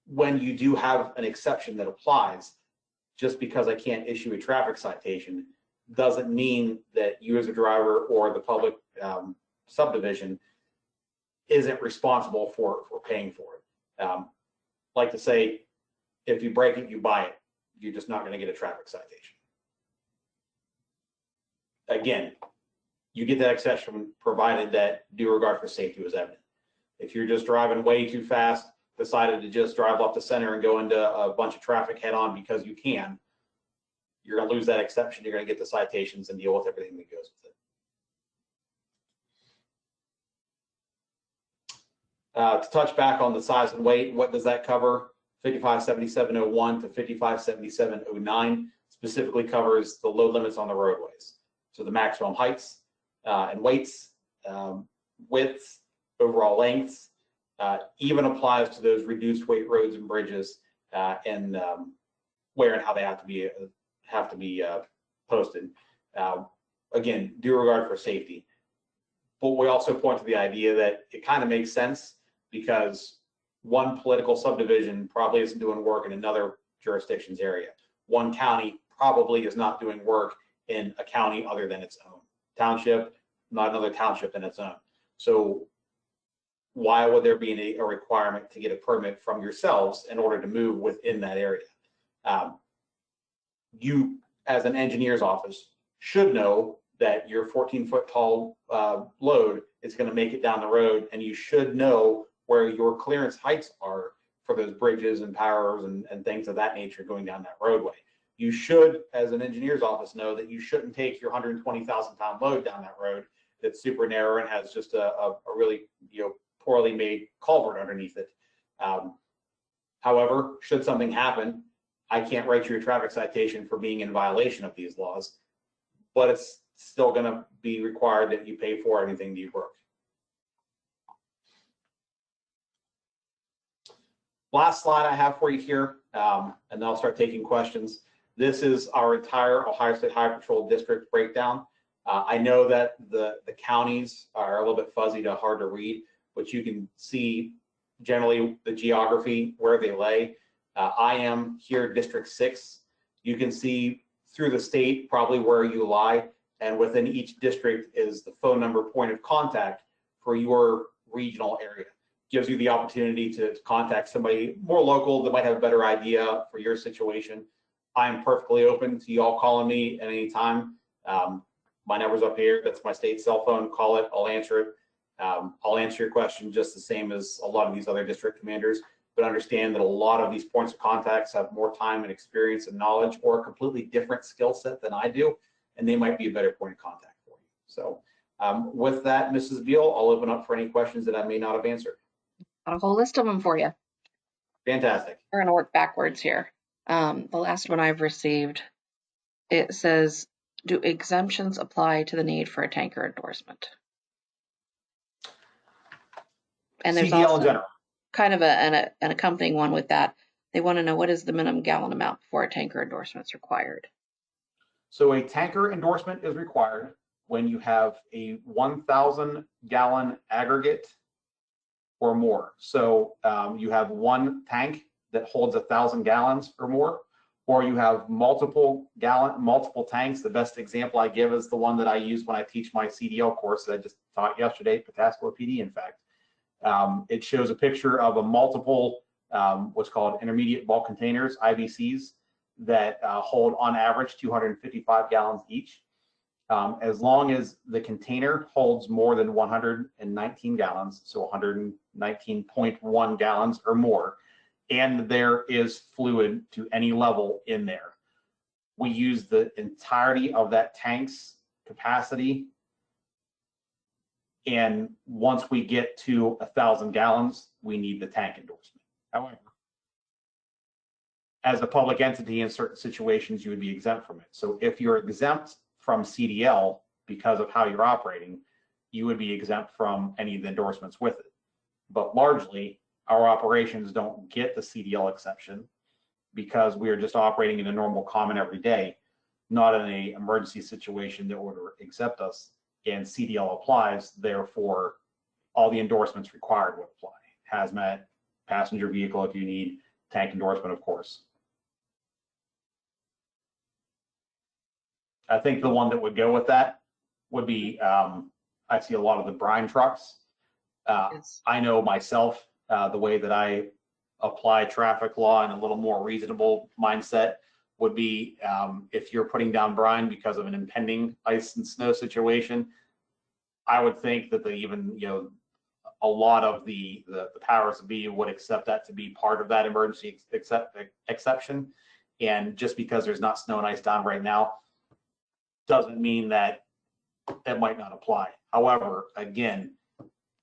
when you do have an exception that applies, just because I can't issue a traffic citation doesn't mean that you as a driver or the public subdivision isn't responsible for paying for it. Like to say, if you break it, you buy it. You're just not going to get a traffic citation. Again, you get that exception provided that due regard for safety was evident. If you're just driving way too fast, decided to just drive up the center and go into a bunch of traffic head on because you can, you're going to lose that exception. You're going to get the citations and deal with everything that goes with it. To touch back on the size and weight, what does that cover? 557701 to 557709 specifically covers the load limits on the roadways. So the maximum heights and weights, widths, overall lengths, even applies to those reduced weight roads and bridges and where and how they have to be posted. Again, due regard for safety. But we also point to the idea that it kind of makes sense because one political subdivision probably isn't doing work in another jurisdiction's area. One county probably is not doing work in a county other than its own township, not another township than its own. So why would there be a requirement to get a permit from yourselves in order to move within that area? You, as an engineer's office, should know that your 14-foot tall load is going to make it down the road, and you should know where your clearance heights are for those bridges and powers and things of that nature going down that roadway. You should, as an engineer's office, know that you shouldn't take your 120,000 pound load down that road that's super narrow and has just a really poorly made culvert underneath it. However, should something happen, I can't write you a traffic citation for being in violation of these laws, but it's still going to be required that you pay for anything that you broke. Last slide I have for you here, and then I'll start taking questions. This is our entire Ohio State Highway Patrol district breakdown. I know that the counties are a little bit fuzzy to hard to read, but you can see generally the geography where they lay. I am here District 6. You can see through the state probably where you lie, and within each district is the phone number point of contact for your regional area. Gives you the opportunity to contact somebody more local that might have a better idea for your situation. I'm perfectly open to y'all calling me at any time. My number's up here. That's my state cell phone. Call it. I'll answer it. I'll answer your question just the same as a lot of these other district commanders, but understand that a lot of these points of contacts have more time and experience and knowledge or a completely different skill set than I do, and they might be a better point of contact for you. So with that, Mrs. Beal, I'll open up for any questions that I may not have answered. Got a whole list of them for you. Fantastic. We're going to work backwards here. The last one I've received, it says, do exemptions apply to the need for a tanker endorsement? And there's CDL in also general. kind of an accompanying one with that. They want to know, what is the minimum gallon amount before a tanker endorsement is required? So a tanker endorsement is required when you have a 1,000 gallon aggregate or more. So you have one tank that holds 1,000 gallons or more, or you have multiple tanks. The best example I give is the one that I use when I teach my CDL course that I just taught yesterday, Pataskala PD, in fact. It shows a picture of a multiple, what's called intermediate bulk containers, IBCs, that hold on average 255 gallons each. As long as the container holds more than 119 gallons, so 119.1 gallons or more, and there is fluid to any level in there, we use the entirety of that tank's capacity. And once we get to 1,000 gallons, we need the tank endorsement. However, as a public entity in certain situations, you would be exempt from it. So if you're exempt from CDL because of how you're operating, you would be exempt from any of the endorsements with it. But largely, our operations don't get the CDL exception because we are just operating in a normal common every day, not in an emergency situation that would accept us. And CDL applies, therefore, all the endorsements required would apply. Hazmat, passenger vehicle if you need, tank endorsement, of course. I think the one that would go with that would be, I see a lot of the brine trucks. Yes. I know myself, the way that I apply traffic law in a little more reasonable mindset would be if you're putting down brine because of an impending ice and snow situation, I would think that a lot of the powers that be would accept that to be part of that emergency exception. And just because there's not snow and ice down right now, doesn't mean that it might not apply. However, again,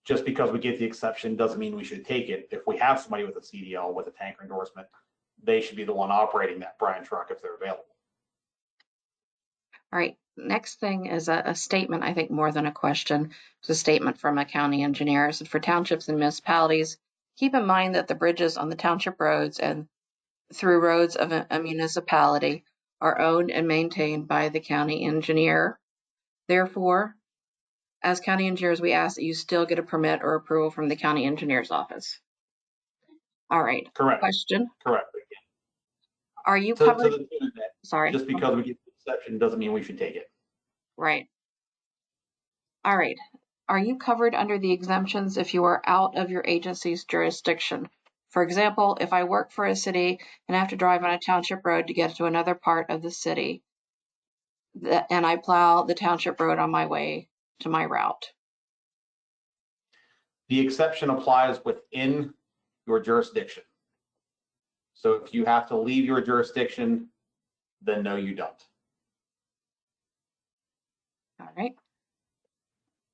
just because we get the exception doesn't mean we should take it. If we have somebody with a CDL with a tanker endorsement, they should be the one operating that brine truck if they're available. All right, next thing is a statement, I think more than a question. It's a statement from a county engineer. So for townships and municipalities, keep in mind that the bridges on the township roads and through roads of a municipality are owned and maintained by the county engineer. Therefore, as county engineers, we ask that you still get a permit or approval from the county engineer's office. All right. Correct. Question. Correct. Are you So, covered? Sorry. Just because we get the exception doesn't mean we should take it. Right. All right. Are you covered under the exemptions if you are out of your agency's jurisdiction? For example, if I work for a city and have to drive on a township road to get to another part of the city, and I plow the township road on my way to my route. The exception applies within your jurisdiction. So if you have to leave your jurisdiction, then no, you don't. All right.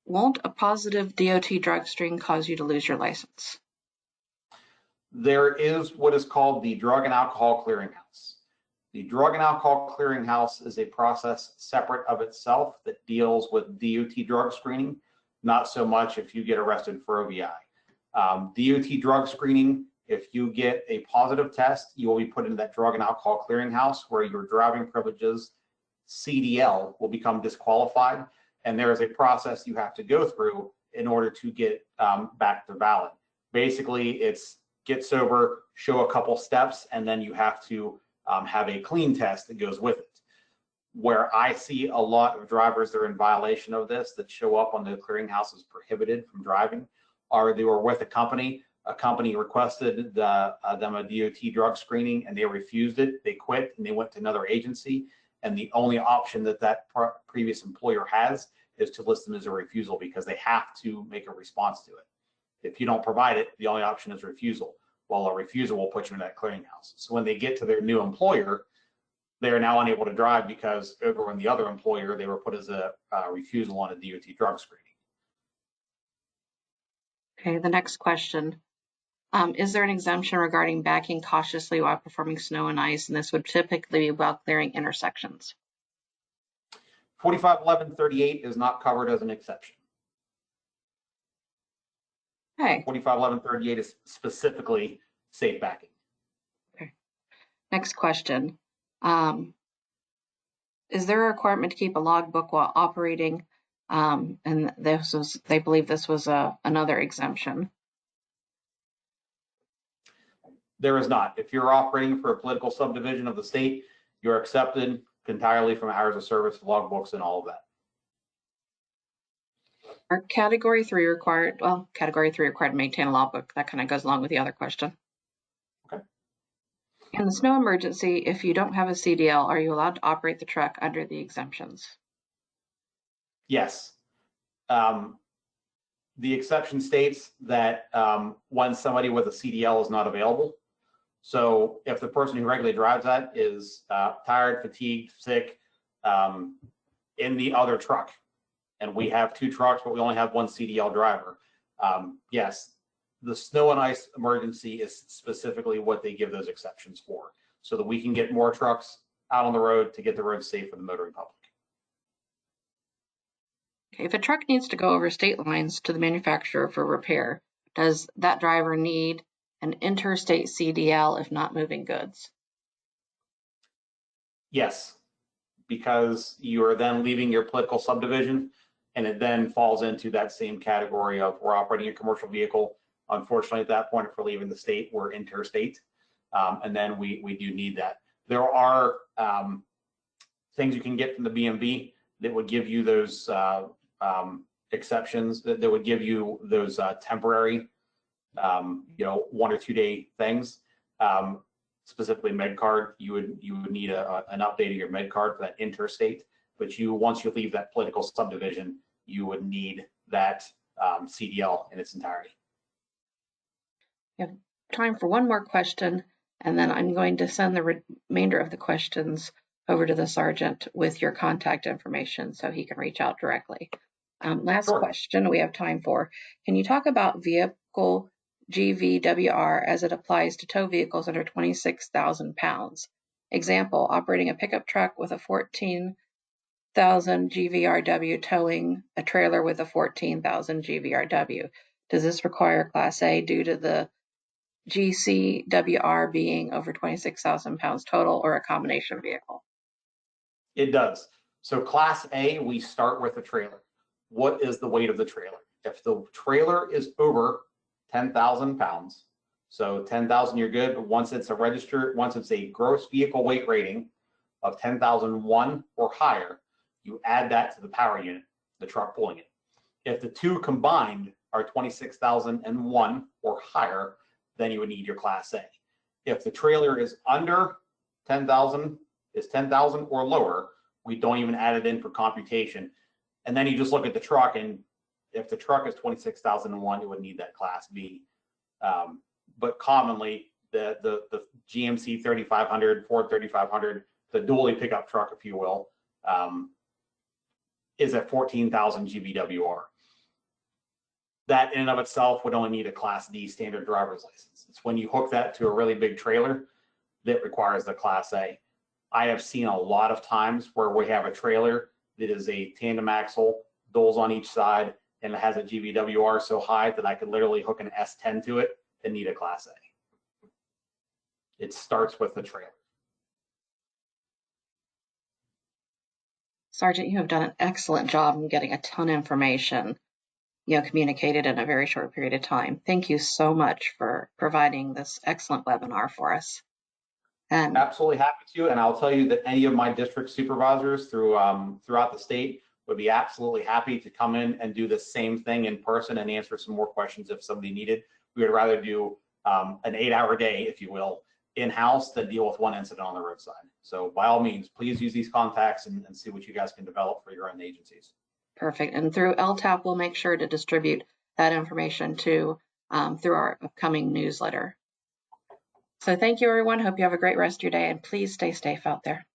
Won't a positive DOT drug screen cause you to lose your license? There is what is called the Drug and Alcohol Clearinghouse. The Drug and Alcohol Clearinghouse is a process separate of itself that deals with DOT drug screening, not so much if you get arrested for OVI. DOT drug screening, if you get a positive test, you will be put into that Drug and Alcohol Clearinghouse where your driving privileges, CDL, will become disqualified. And there is a process you have to go through in order to get back to valid. Basically, it's get sober, show a couple steps, and then you have to have a clean test that goes with it. Where I see a lot of drivers that are in violation of this that show up on the clearinghouse as prohibited from driving, are they were with a company requested them a DOT drug screening and they refused it, they quit and they went to another agency, and the only option that previous employer has is to list them as a refusal because they have to make a response to it. If you don't provide it, the only option is refusal. Well, a refusal will put you in that clearinghouse. So when they get to their new employer, they are now unable to drive because over in the other employer, they were put as a refusal on a DOT drug screening. Okay, the next question. Is there an exemption regarding backing cautiously while performing snow and ice? And this would typically be while clearing intersections. 451138 is not covered as an exception. Okay. 451138 is specifically safe backing. Okay. Next question. Is there a requirement to keep a logbook while operating? And they believe this was another exemption. There is not. If you're operating for a political subdivision of the state, you're accepted entirely from hours of service, logbooks, and all of that. Are category 3 required? Well, category 3 required to maintain a logbook. That kind of goes along with the other question. Okay. In the snow emergency, if you don't have a CDL, are you allowed to operate the truck under the exemptions? Yes. The exception states that when somebody with a CDL is not available. So if the person who regularly drives that is tired, fatigued, sick, in the other truck, and we have 2 trucks, but we only have 1 CDL driver, yes, the snow and ice emergency is specifically what they give those exceptions for, so that we can get more trucks out on the road to get the road safe for the motoring public. Okay, if a truck needs to go over state lines to the manufacturer for repair, does that driver need an interstate CDL if not moving goods? Yes, because you are then leaving your political subdivision, and it then falls into that same category of we're operating a commercial vehicle. Unfortunately, at that point, if we're leaving the state, we're interstate, and then we do need that. There are things you can get from the BMV that would give you those exceptions, that would give you those temporary, 1 or 2 day things. Specifically med card, you would need an update of your med card for that interstate, but once you leave that political subdivision, you would need that CDL in its entirety. We have time for one more question, and then I'm going to send the remainder of the questions over to the sergeant with your contact information so he can reach out directly. Last Sure. question we have time for. Can you talk about vehicle GVWR as it applies to tow vehicles under 26,000 pounds? Example, operating a pickup truck with a 14,000 GVRW towing a trailer with a 14,000 GVRW. Does this require Class A due to the GCWR being over 26,000 pounds total, or a combination vehicle? It does. So Class A, we start with a trailer. What is the weight of the trailer? If the trailer is over 10,000 pounds, so 10,000 you're good, but once it's a gross vehicle weight rating of 10,001 or higher, you add that to the power unit, the truck pulling it. If the two combined are 26,001 or higher, then you would need your Class A. If the trailer is under 10,000, is 10,000 or lower, We don't even add it in for computation. And then you just look at the truck, and if the truck is 26,001, it would need that Class B. But commonly, the GMC 3500, Ford 3500, the dually pickup truck, if you will, is at 14,000 GVWR. That in and of itself would only need a Class D standard driver's license. It's when you hook that to a really big trailer that requires the Class A. I have seen a lot of times where we have a trailer that is a tandem axle, doles on each side, and it has a GVWR so high that I could literally hook an S10 to it and need a Class A. It starts with the trailer. Sergeant, you have done an excellent job in getting a ton of information, communicated in a very short period of time. Thank you so much for providing this excellent webinar for us. And absolutely happy to, and I'll tell you that any of my district supervisors throughout the state would be absolutely happy to come in and do the same thing in person and answer some more questions if somebody needed. We would rather do an 8-hour day, if you will, in-house than deal with one incident on the roadside. So by all means, please use these contacts and see what you guys can develop for your own agencies. Perfect. And through LTAP, we'll make sure to distribute that information to through our upcoming newsletter. So thank you, everyone. Hope you have a great rest of your day, and please stay safe out there.